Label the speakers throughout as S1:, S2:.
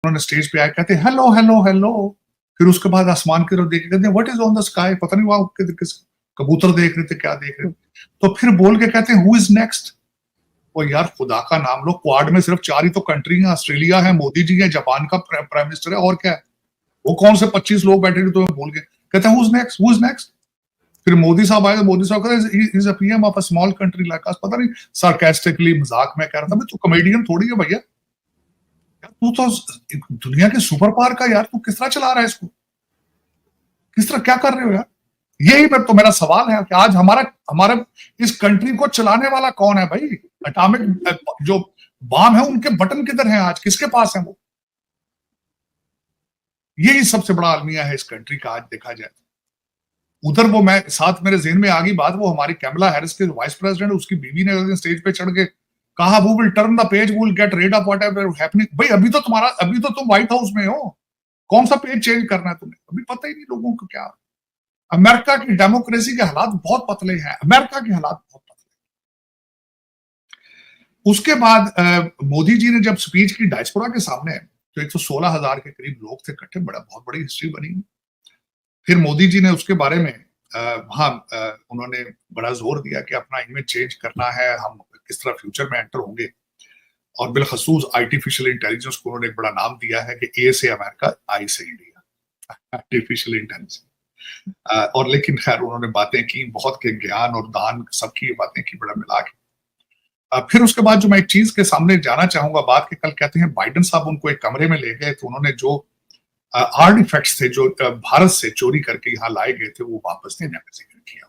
S1: उन्होंने स्टेज पे आए, कहते हेलो हेलो हेलो, फिर उसके बाद आसमान की तरफ देख के कहते हैं what is on the sky, पता नहीं वहां किस कबूतर देख रहे थे, क्या देख रहे थे, तो फिर बोल के कहते हैं हु इज नेक्स्ट। वो यार खुदा का नाम लो, क्वाड में सिर्फ 4 ही तो कंट्री है, ऑस्ट्रेलिया है, मोदी जी है, जापान का प्राइम मिनिस्टर है, और क्या है, वो कौन से 25 लोग बैठे थे, तो बोल के कहते हैं who is next, who is next. फिर मोदी साहब आए तो मोदी साहब कहते हैं is a PM of a small country like us, पता नहीं सार्कास्टिकली मजाक में कह रहा था, मैं तो कॉमेडियन थोड़ी है भैया, तू तो दुनिया के सुपर पावर का यार, तू किस तरह चला रहा है इसको, किस तरह क्या कर रहे हो यार। यही तो मेरा सवाल है कि आज हमारा हमारा इस कंट्री को चलाने वाला कौन है भाई। एटॉमिक जो बम है उनके बटन किधर हैं आज, किसके पास है वो। यही सबसे बड़ा अलमिया है इस कंट्री का आज देखा जाए। उधर वो मैं साथ मेरे जेहन में आ गई बात, वो हमारी कैमला हैरिस के वाइस प्रेसिडेंट, उसकी बीवी ने स्टेज पे चढ़ के कहा वो will turn the page, we will get rid of whatever happening. भाई अभी तो तुम व्हाइट हाउस में हो, कौन सा पेज चेंज करना है तुम्हें, अभी पता ही नहीं लोगों को क्या। अमेरिका की डेमोक्रेसी के हालात बहुत पतले हैं, अमेरिका के हालात बहुत पतले। उसके बाद मोदी जी ने जब स्पीच की डायस्पोरा के सामने, तो 116,000 के करीब लोग थे इकट्ठे, बहुत बड़ी हिस्ट्री बनी। फिर मोदी जी ने उसके बारे में वहां उन्होंने बड़ा जोर दिया कि अपना इमेज चेंज करना है, हम किस तरह फ्यूचर में एंटर होंगे, और बिलखसूस आर्टिफिशियल इंटेलिजेंस को उन्होंने एक बड़ा नाम दिया है कि ए से अमेरिका, आई से इंडिया, आर्टिफिशियल इंटेलिजेंस। और लेकिन खैर उन्होंने बातें की बहुत, के ज्ञान और दान सबकी बातें की बड़ा मिला के। फिर उसके बाद जो मैं एक चीज के सामने जाना चाहूंगा बात के, कल कहते हैं बाइडेन साहब उनको एक कमरे में ले गए, तो उन्होंने जो आर्टिफैक्ट्स थे जो भारत से चोरी करके यहाँ लाए गए थे वो वापस देने का जिक्र किया।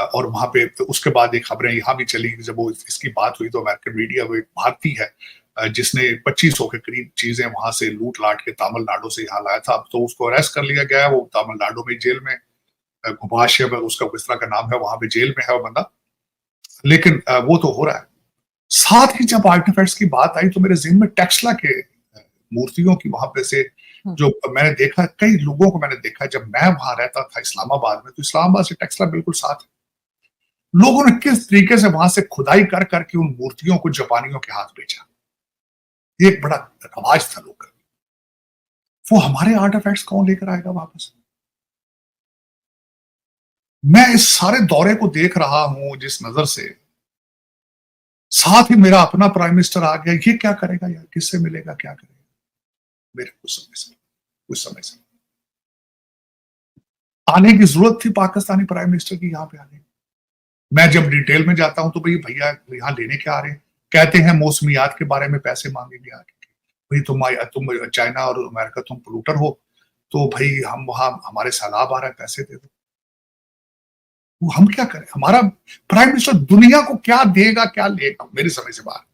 S1: और वहां पे तो उसके बाद एक खबरें यहाँ भी चली, जब वो इसकी बात हुई तो अमेरिकन मीडिया, वो एक भारतीय है जिसने 2500 के करीब चीजें वहां से लूट लाट के तमिलनाडु से यहाँ लाया था, तो उसको अरेस्ट कर लिया गया है। वो तमिलनाडु में जेल में, घुबाशिया में उसका किस तरह का नाम है, वहां पे जेल में है वो बंदा। लेकिन वो तो हो रहा है। साथ ही जब आर्टिफैक्ट्स की बात आई तो मेरे जिम्मे में टेक्सला के मूर्तियों की वहां पे से जो मैंने देखा, कई लोगों को मैंने देखा, जब मैं वहां रहता था इस्लामाबाद में, तो इस्लामाबाद से टेक्सला बिल्कुल साथ है। लोगों ने किस तरीके से वहां से खुदाई कर करके उन मूर्तियों को जापानियों के हाथ भेजा, ये एक बड़ा रवाज था लोग। वो हमारे आर्टिफैक्ट्स कौन लेकर आएगा वापस। मैं इस सारे दौरे को देख रहा हूं जिस नजर से, साथ ही मेरा अपना प्राइम मिनिस्टर आ गया, ये क्या करेगा यार, किससे मिलेगा, क्या करेगा। मेरे कुछ समय से आने की जरूरत थी पाकिस्तानी प्राइम मिनिस्टर की यहाँ पे आने। मैं जब डिटेल में जाता हूं तो भाई भैया यहाँ लेने क्या आ रहे हैं, कहते हैं मौसमियात के बारे में पैसे मांगेंगे आके, भाई तुम चाइना और अमेरिका तुम पोल्यूटर हो, तो भाई हम वहां हमारे सैलाब आ रहा है, पैसे दे दो। हम क्या करें, हमारा प्राइम मिनिस्टर दुनिया को क्या देगा क्या लेगा, मेरी समझ से बाहर।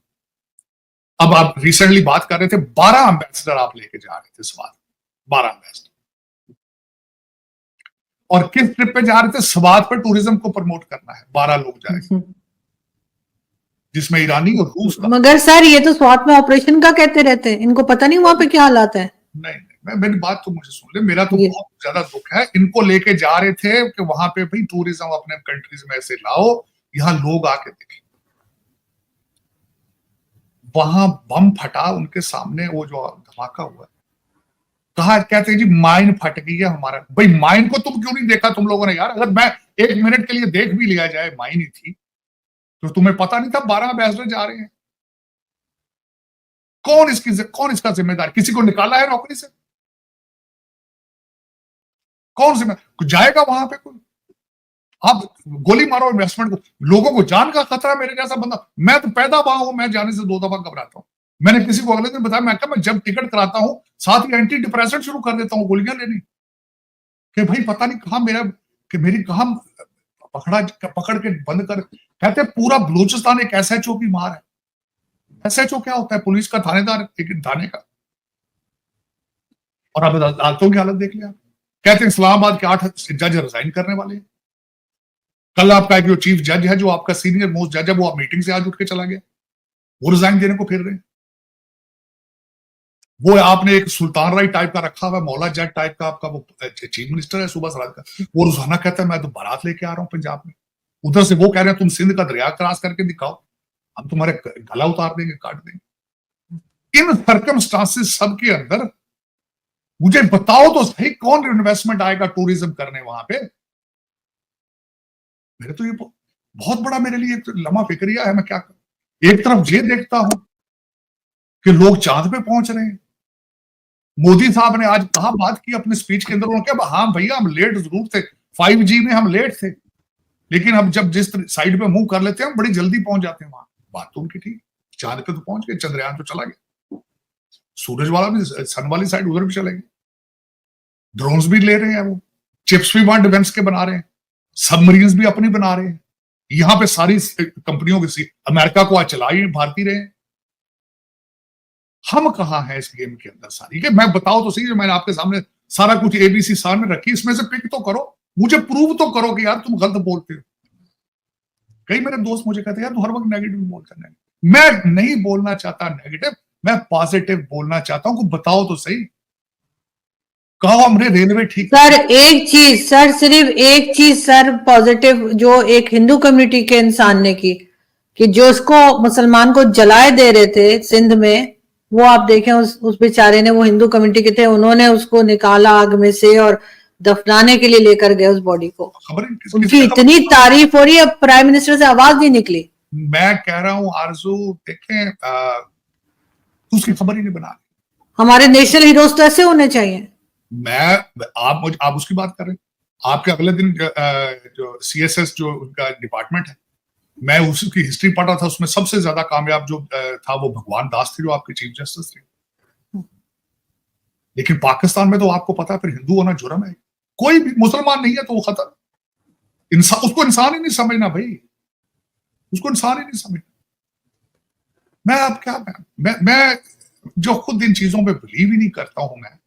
S1: अब आप रिसेंटली बात कर रहे थे 12 एम्बेसडर आप लेके जा रहे थे, स्वाद 12 एम्बेसडर, और किस ट्रिप पे जा रहे थे, स्वाद पर टूरिज्म को प्रमोट करना है, 12 लोग जाएंगे जिसमें ईरानी और रूस।
S2: मगर सर ये तो स्वाद में ऑपरेशन का कहते रहते हैं, इनको पता नहीं वहां पे क्या हालात है।
S1: नहीं, मेरी बात तो मुझे सुन ले, मेरा तो बहुत ज्यादा दुख है, इनको लेके जा रहे थे कि वहां पे भाई टूरिज्म अपने कंट्रीज में ऐसे लाओ, यहाँ लोग आके देखें। वहां बम फटा उनके सामने, वो जो धमाका हुआ, कहा कहते हैं जी माइन फट गई है हमारा। भाई माइन को तुम क्यों नहीं देखा तुम लोगों ने यार, अगर मैं 1 मिनट के लिए देख भी लिया जाए माइन ही थी, तो तुम्हें पता नहीं था 12 एम्बेसडर जा रहे हैं। कौन इसका जिम्मेदार, किसी को निकाला है नौकरी से, कौन जिम्मेदार जाएगा वहां पे कोई। आप गोली मारो इन्वेस्टमेंट को, लोगों को जान का खतरा। मेरे जैसा बंदा, मैं तो पैदा हुआ हूं, मैं जाने से 2 दफा घबराता हूं। मैंने किसी को अगले दिन बताया, मैं जब टिकट कराता हूं साथ ही एंटी डिप्रेसेंट शुरू कर देता हूं गोलियां लेनी, कि भाई पता नहीं कहां मेरी कहां पकड़ के बंद कर। कहते पूरा बलूचिस्तान एक SHO की मार है। SHO क्या होता है, पुलिस का थानेदार थाने का। और अब अदालतों की हालत देख लिया, कहते हैं इस्लामाबाद के 8 जज रिजाइन करने वाले हैं। कल आपका एक जो चीफ जज है, जो आपका सीनियर मोस्ट जज है, वो आप मीटिंग से आज उठ के चला गया, वो रिजाइन देने को फिर रहे हैं। वो आपने एक सुल्तान राय टाइप का रखा हुआ, मौला जज टाइप का आपका वो चीफ मिनिस्टर है सूबा सराज का, वो रोजाना कहता है मैं तो बारात लेके आ रहा हूं पंजाब में। उधर से वो कह रहे हैं तुम सिंध का दरिया क्रॉस करके दिखाओ, हम तुम्हारे गला उतार देंगे, काट देंगे। इन सर्कमस्टांसेस सबके अंदर मुझे बताओ तो सही, कौन इन्वेस्टमेंट आएगा टूरिज्म करने वहां पे? मेरे तो ये बहुत बड़ा मेरे लिए एक लम्हा फिक्रिया है। मैं क्या करूं? एक तरफ ये देखता हूं कि लोग चांद पे पहुंच रहे हैं। मोदी साहब ने आज कहा, बात की अपने स्पीच के अंदर, उन्होंने कहा हाँ भैया हम लेट जरूर थे, 5G में हम लेट थे, लेकिन हम जब जिस साइड पे मुंह कर लेते हैं हम बड़ी जल्दी पहुंच जाते हैं वहां। बात तो उनकी ठीक, चांद पे तो पहुंच गए, चंद्रयान तो चला गया, सूरज वाला भी, सन वाली साइड उधर भी चले गए, ड्रोन्स भी ले रहे हैं, वो चिप्स भी वहां डिफेंस के बना रहे हैं, सबमरीन्स भी अपनी बना रहे हैं। यहां पे सारी कंपनियों की, अमेरिका को आज चला ही भारतीय रहे हैं। हम कहां हैं इस गेम के अंदर सारी के? मैं बताओ तो सही, जो मैंने आपके सामने सारा कुछ ABC सामने रखी, इसमें से पिक तो करो, मुझे प्रूव तो करो कि यार तुम गलत बोलते हो। कई मेरे दोस्त मुझे कहते हैं यार तू हर वक्त नेगेटिव बोलता है। मैं नहीं बोलना चाहता नेगेटिव, मैं पॉजिटिव बोलना चाहता हूं कि बताओ तो सही, कहो हमने रेलवे ठीक।
S2: सर एक चीज, सर सिर्फ एक चीज सर पॉजिटिव जो एक हिंदू कम्युनिटी के इंसान ने की, कि जो उसको मुसलमान को जलाए दे रहे थे सिंध में, वो आप देखें उस बेचारे ने, वो हिंदू कम्युनिटी के थे, उन्होंने उसको निकाला आग में से और दफनाने के लिए लेकर गए उस बॉडी को। उनकी इतनी तारीफ हो रही है, प्राइम मिनिस्टर से आवाज नहीं निकली।
S1: मैं कह रहा हूं आरजू, देखें उसकी खबर ही नहीं बना रही।
S2: हमारे नेशनल हीरोज तो ऐसे होने चाहिए।
S1: आप उसकी बात कर रहे हैं। आपके अगले दिन जो CSS जो उनका डिपार्टमेंट है, मैं उसकी हिस्ट्री पढ़ा था, उसमें सबसे ज्यादा कामयाब जो था वो भगवान दास थे, जो आपके चीफ जस्टिस थे। लेकिन पाकिस्तान में तो आपको पता है फिर हिंदू होना जुर्म है, कोई भी मुसलमान नहीं है तो वो खतर, इंसान, उसको इंसान ही नहीं समझना भाई, उसको इंसान ही नहीं समझना। मैं अब क्या, मैं जो खुद इन चीजों पे बिलीव ही नहीं करता हूं मैं,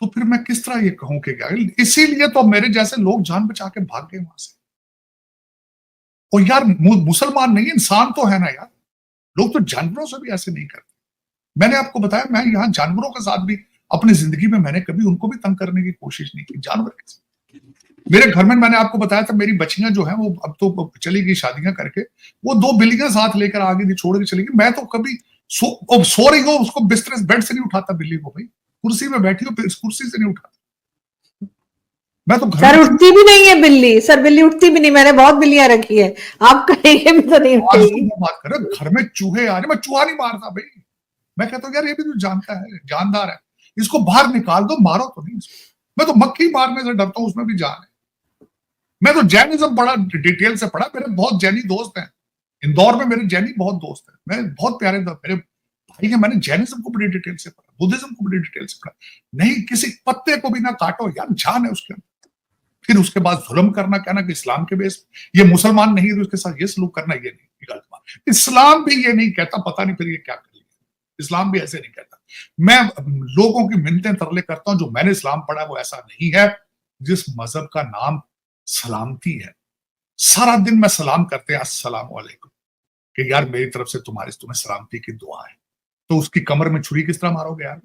S1: तो फिर मैं किस तरह ये कहूं कि क्या? इसीलिए तो मेरे जैसे लोग जान बचा के भाग गए वहां से। और यार मुसलमान नहीं, इंसान तो है ना यार, लोग तो जानवरों से भी ऐसे नहीं करते। मैंने आपको बताया, मैं यहाँ जानवरों के साथ भी अपनी जिंदगी में मैंने कभी उनको भी तंग करने की कोशिश नहीं की। जानवर कैसे? मेरे घर में मैंने आपको बताया था, मेरी बच्चियां जो है वो अब तो चली गई शादियां करके, वो 2 बिल्लियां साथ लेकर आ गई थी, छोड़ के चली गई। मैं तो कभी सो रही हो उसको बिस्तर बेड से नहीं उठाता बिल्ली को, भाई कुर्सी में बैठी हो, कुर्सी से नहीं उठाता। मैं तो
S2: सर उठती भी नहीं है बिल्ली, सर बिल्ली उठती भी नहीं, मैंने बहुत बिल्लियां रखी है, आप कहेंगे भी तो नहीं उठेगी।
S1: बात कर रहे, घर में चूहे आ रहे, मैं चूहा नहीं मारता भाई, मैं कहता हूँ यार ये भी तो जानता है, जानदार है, इसको बाहर निकाल दो, मारो तो नहीं इसको। मैं तो मक्खी मारने से डरता हूँ, उसमें भी जान है। मैं तो जैनिज्म बड़ा डिटेल से पढ़ा, मेरे बहुत जैनी दोस्त हैं, इंदौर में मेरे जैनी बहुत दोस्त हैं, मैं बहुत प्यारे मेरे भाई है। मैंने जैनिज्म को बड़ी डिटेल से पढ़ा, बुद्धिज्म को बड़ी डिटेल से पढ़ा। नहीं, किसी पत्ते को भी ना काटो यार, जान है उसके अंदर। फिर उसके बाद जुल्म करना, कहना कि इस्लाम के बेस, ये मुसलमान नहीं है तो उसके साथ ये सलूक करना, ये नहीं, गलत बात। इस्लाम भी ये नहीं कहता, पता नहीं फिर ये क्या कर लिया। इस्लाम भी ऐसे नहीं कहता। मैं लोगों की मिन्नतें तरले करता हूं, जो मैंने इस्लाम पढ़ा वो ऐसा नहीं है। जिस मजहब का नाम सलामती है, सारा दिन मैं सलाम करते हैं अस्सलाम वालेकुम, कि यार मेरी तरफ से तुम्हें सलामती की दुआ है, तो उसकी कमर में छुरी किस तरह मारोगे यार?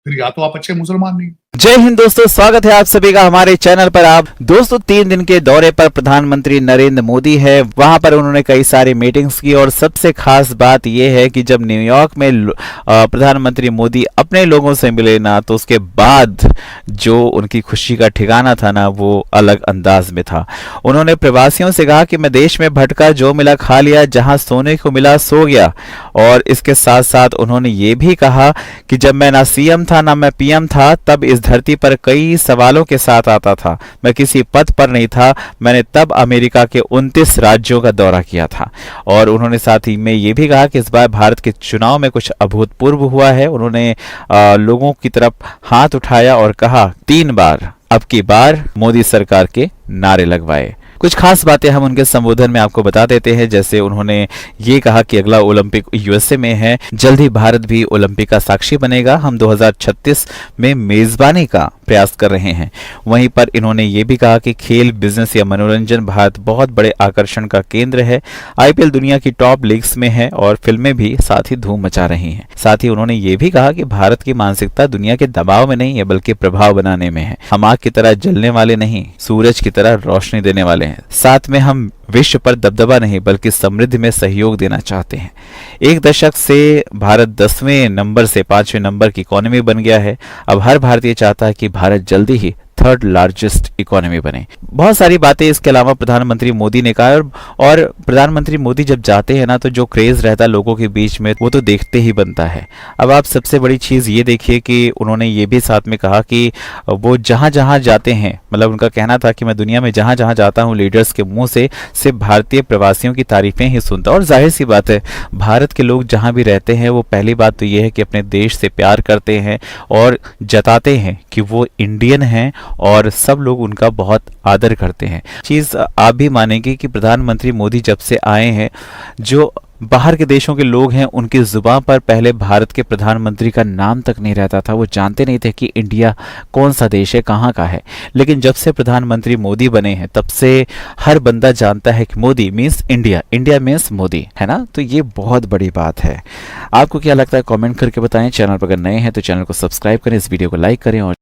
S1: फिर या तो आप अच्छे मुसलमान नहीं।
S3: जय हिंद दोस्तों, स्वागत है आप सभी का हमारे चैनल पर। आप दोस्तों 3 दिन के दौरे पर प्रधानमंत्री नरेंद्र मोदी है, वहां पर उन्होंने कई सारी मीटिंग्स की, और सबसे खास बात यह है कि जब न्यूयॉर्क में प्रधानमंत्री मोदी अपने लोगों से मिले ना, तो उसके बाद जो उनकी खुशी का ठिकाना था ना, वो अलग अंदाज में था। उन्होंने प्रवासियों से कहा कि मैं देश में भटका, जो मिला खा लिया, जहां सोने को मिला सो गया। और इसके साथ साथ उन्होंने ये भी कहा कि जब मैं ना CM था ना मैं PM था, तब इस धरती पर कई सवालों के साथ आता था, मैं किसी पद पर नहीं था, मैंने तब अमेरिका के 29 राज्यों का दौरा किया था। और उन्होंने साथ ही में ये भी कहा कि इस बार भारत के चुनाव में कुछ अभूतपूर्व हुआ है। उन्होंने लोगों की तरफ हाथ उठाया और कहा 3 बार अब की बार मोदी सरकार के नारे लगवाए। कुछ खास बातें हम उनके संबोधन में आपको बता देते हैं। जैसे उन्होंने ये कहा कि अगला ओलंपिक USA में है, जल्द ही भारत भी ओलंपिक का साक्षी बनेगा, हम 2036 में मेजबानी का प्रयास कर रहे हैं। वहीं पर इन्होंने ये भी कहा कि खेल, बिजनेस या मनोरंजन भारत बहुत बड़े आकर्षण का केंद्र है, IPL दुनिया की टॉप लीग्स में है और फिल्में भी साथ ही धूम मचा रही हैं। साथ ही उन्होंने ये भी कहा कि भारत की मानसिकता दुनिया के दबाव में नहीं है, बल्कि प्रभाव बनाने में है। हम आग की तरह जलने वाले नहीं, सूरज की तरह रोशनी देने वाले हैं। साथ में हम विश्व पर दबदबा नहीं बल्कि समृद्धि में सहयोग देना चाहते हैं। एक दशक से भारत 10वें नंबर से 5वें नंबर की इकोनॉमी बन गया है। अब हर भारतीय चाहता है कि भारत जल्दी ही थर्ड लार्जेस्ट इकोनॉमी बने। बहुत सारी बातें इसके अलावा प्रधानमंत्री मोदी ने कहा और प्रधानमंत्री मोदी जब जाते हैं ना तो जो क्रेज रहता है लोगों के बीच में वो तो देखते ही बनता है। अब आप सबसे बड़ी चीज ये देखिए कि उन्होंने ये भी साथ में कहा कि वो जहां जहां जाते हैं, मतलब उनका कहना था कि मैं दुनिया में जहां जहां जाता हूं लीडर्स के मुंह से सिर्फ भारतीय प्रवासियों की तारीफें ही सुनता हूं। और जाहिर सी बात है भारत के लोग जहां भी रहते हैं वो पहली बात तो ये है कि अपने देश से प्यार करते हैं और जताते हैं कि वो इंडियन हैं और सब लोग उनका बहुत आदर करते हैं। चीज आप भी मानेंगे कि प्रधानमंत्री मोदी जब से आए हैं जो बाहर के देशों के लोग हैं उनकी जुबान पर पहले भारत के प्रधानमंत्री का नाम तक नहीं रहता था। वो जानते नहीं थे कि इंडिया कौन सा देश है, कहाँ का है। लेकिन जब से प्रधानमंत्री मोदी बने हैं तब से हर बंदा जानता है कि Modi means India, India means Modi, है ना। तो ये बहुत बड़ी बात है। आपको क्या लगता है कमेंट करके बताएं। चैनल पर अगर नए हैं तो चैनल को सब्सक्राइब करें, इस वीडियो को लाइक करें और